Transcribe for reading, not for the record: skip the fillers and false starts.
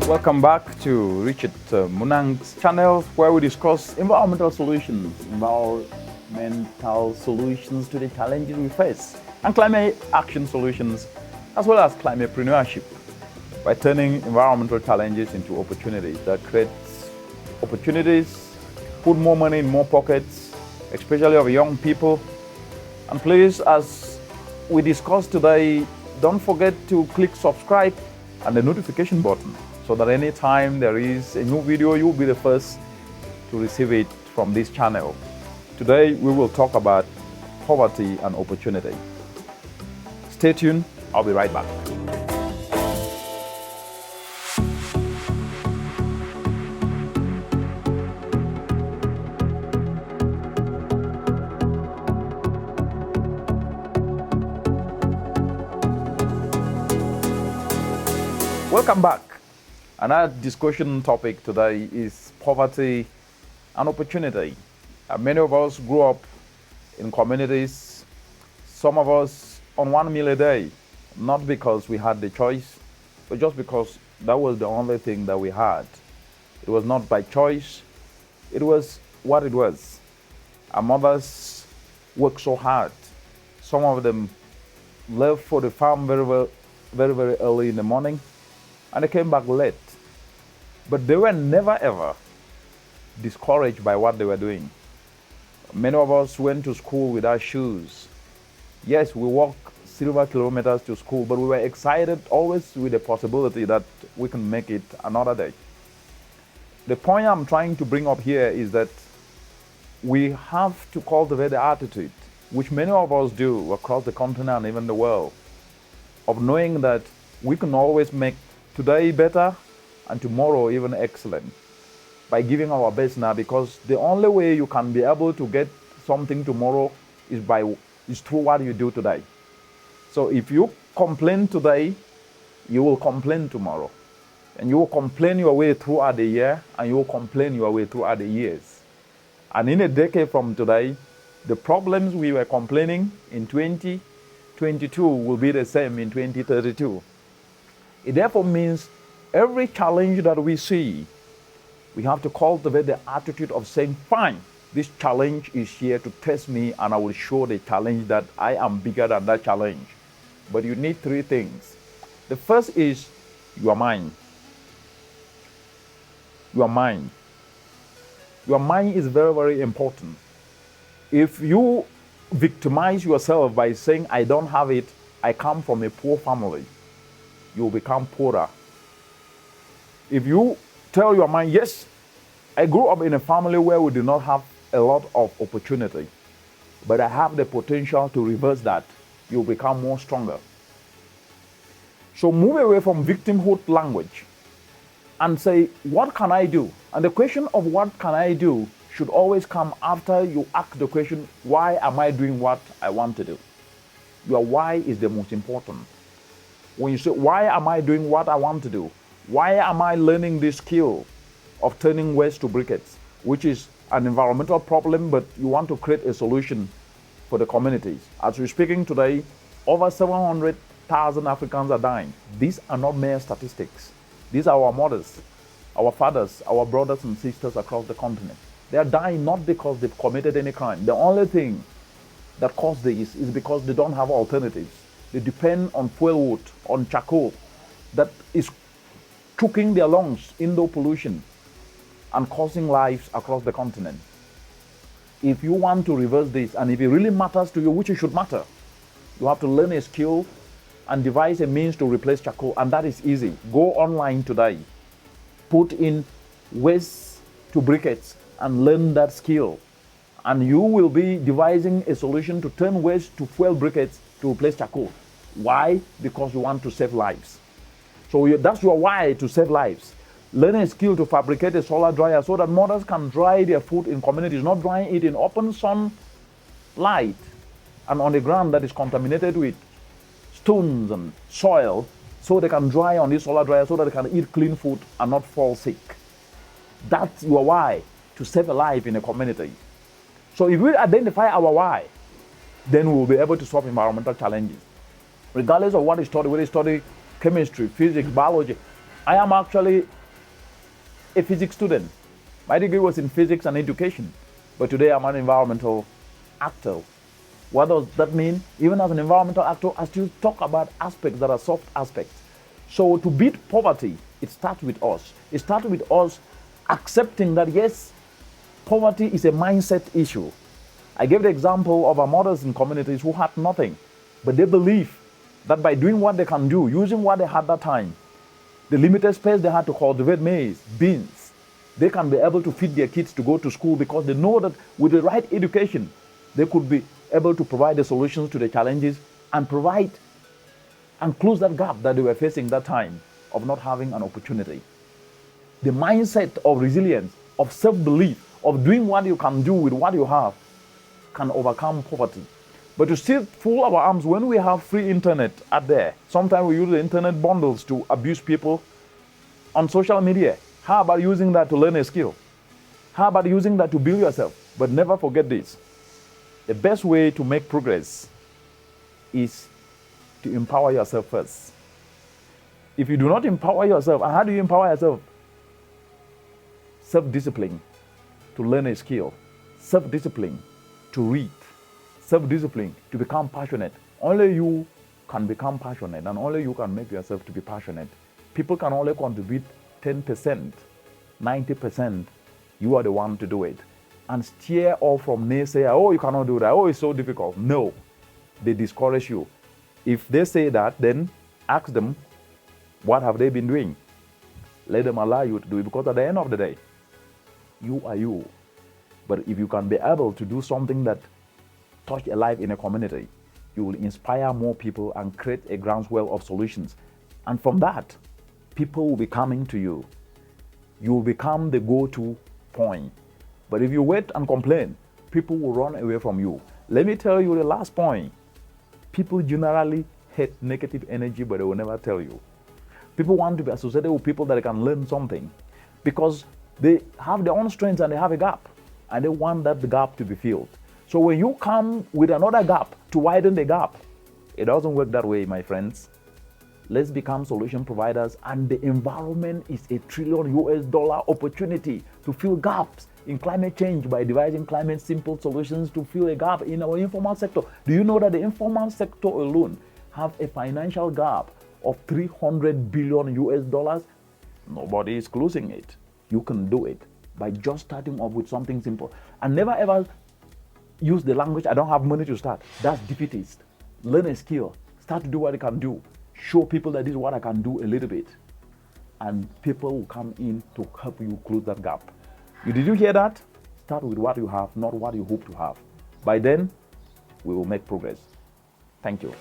Welcome back to Richard Munang's channel, where we discuss environmental solutions, environmental solutions to the challenges we face, and climate action solutions, as well as climatepreneurship, by turning environmental challenges into opportunities that creates opportunities, put more money in more pockets, especially of young people. And please, as we discuss today, don't forget to click subscribe and the notification button, so that anytime there is a new video, you'll be the first to receive it from this channel. Today, we will talk about poverty and opportunity. Stay tuned, I'll be right back. Welcome back. And our discussion topic today is poverty and opportunity. Many of us grew up in communities, some of us on 1 meal a day, not because we had the choice, but just because that was the only thing that we had. It was not by choice, it was what it was. Our mothers worked so hard. Some of them left for the farm very early in the morning, and they came back late. But they were never ever discouraged by what they were doing. Many of us went to school without shoes. Yes, we walked several kilometers to school, but we were excited always with the possibility that we can make it another day. The point I'm trying to bring up here is that we have to cultivate the attitude, which many of us do across the continent and even the world, of knowing that we can always make today better and tomorrow even excellent by giving our best now, because the only way you can be able to get something tomorrow is through what you do today. So if you complain today, you will complain tomorrow, and you will complain your way throughout the year, and you will complain your way throughout the years. And in a decade from today, the problems we were complaining in 2022 will be the same in 2032. It therefore means every challenge that we see, we have to cultivate the attitude of saying, fine, this challenge is here to test me, and I will show the challenge that I am bigger than that challenge. But you need three things. The first is your mind. Your mind. Your mind is very important. If you victimize yourself by saying, I don't have it, I come from a poor family, you will become poorer. If you tell your mind, yes, I grew up in a family where we did not have a lot of opportunity, but I have the potential to reverse that, you'll become more stronger. So move away from victimhood language and say, what can I do? And the question of what can I do should always come after you ask the question, why am I doing what I want to do? Your why is the most important. When you say, why am I doing what I want to do? Why am I learning this skill of turning waste to briquettes, which is an environmental problem, but you want to create a solution for the communities? As we're speaking today, over 700,000 Africans are dying. These are not mere statistics. These are our mothers, our fathers, our brothers and sisters across the continent. They are dying not because they've committed any crime. The only thing that caused this is because they don't have alternatives. They depend on fuel wood, on charcoal, that is choking their lungs, indoor pollution, and causing lives across the continent. If you want to reverse this, and if it really matters to you, which it should matter, you have to learn a skill and devise a means to replace charcoal, and that is easy. Go online today, put in waste to briquettes, and learn that skill. And you will be devising a solution to turn waste to fuel briquettes to replace charcoal. Why? Because you want to save lives. So that's your why, to save lives. Learn a skill to fabricate a solar dryer so that mothers can dry their food in communities, not drying it in open sunlight and on the ground that is contaminated with stones and soil, so they can dry on this solar dryer so that they can eat clean food and not fall sick. That's your why, to save a life in a community. So if we identify our why, then we will be able to solve environmental challenges. Regardless of what you study, whether you study chemistry, physics, biology. I am actually a physics student. My degree was in physics and education, but today I'm an environmental actor. What does that mean? Even as an environmental actor, I still talk about aspects that are soft aspects. So to beat poverty, it starts with us. It starts with us accepting that, yes, poverty is a mindset issue. I gave the example of our mothers in communities who had nothing, but they believe that by doing what they can do, using what they had that time, the limited space they had to cultivate maize, beans, they can be able to feed their kids to go to school because they know that with the right education, they could be able to provide the solutions to the challenges and provide and close that gap that they were facing that time of not having an opportunity. The mindset of resilience, of self-belief, of doing what you can do with what you have can overcome poverty. But to still fold our arms when we have free internet out there, sometimes we use the internet bundles to abuse people on social media. How about using that to learn a skill? How about using that to build yourself? But never forget this. The best way to make progress is to empower yourself first. If you do not empower yourself, and how do you empower yourself? Self-discipline to learn a skill, self-discipline to read, self-discipline to become passionate. Only you can become passionate, and only you can make yourself to be passionate. People can only contribute 10%, 90%. You are the one to do it. And steer off from naysayer, oh, you cannot do that, oh, it's so difficult. No, they discourage you. If they say that, then ask them, what have they been doing? Let them allow you to do it, because at the end of the day, you are you. But if you can be able to do something that touch a life in a community, you will inspire more people and create a groundswell of solutions. And from that, people will be coming to you. You will become the go-to point. But if you wait and complain, people will run away from you. Let me tell you the last point. People generally hate negative energy, but they will never tell you. People want to be associated with people that they can learn something because they have their own strengths and they have a gap, and they want that gap to be filled. So when you come with another gap to widen the gap, it doesn't work that way, my friends. Let's become solution providers, and the environment is $1 trillion opportunity to fill gaps in climate change by devising climate simple solutions to fill a gap in our informal sector. Do you know that the informal sector alone have a financial gap of $300 billion? Nobody is closing it. You can do it by just starting off with something simple. And never ever use the language, I don't have money to start. That's defeatist. Learn a skill. Start to do what you can do. Show people that this is what I can do a little bit. And people will come in to help you close that gap. Did you hear that? Start with what you have, not what you hope to have. By then, we will make progress. Thank you.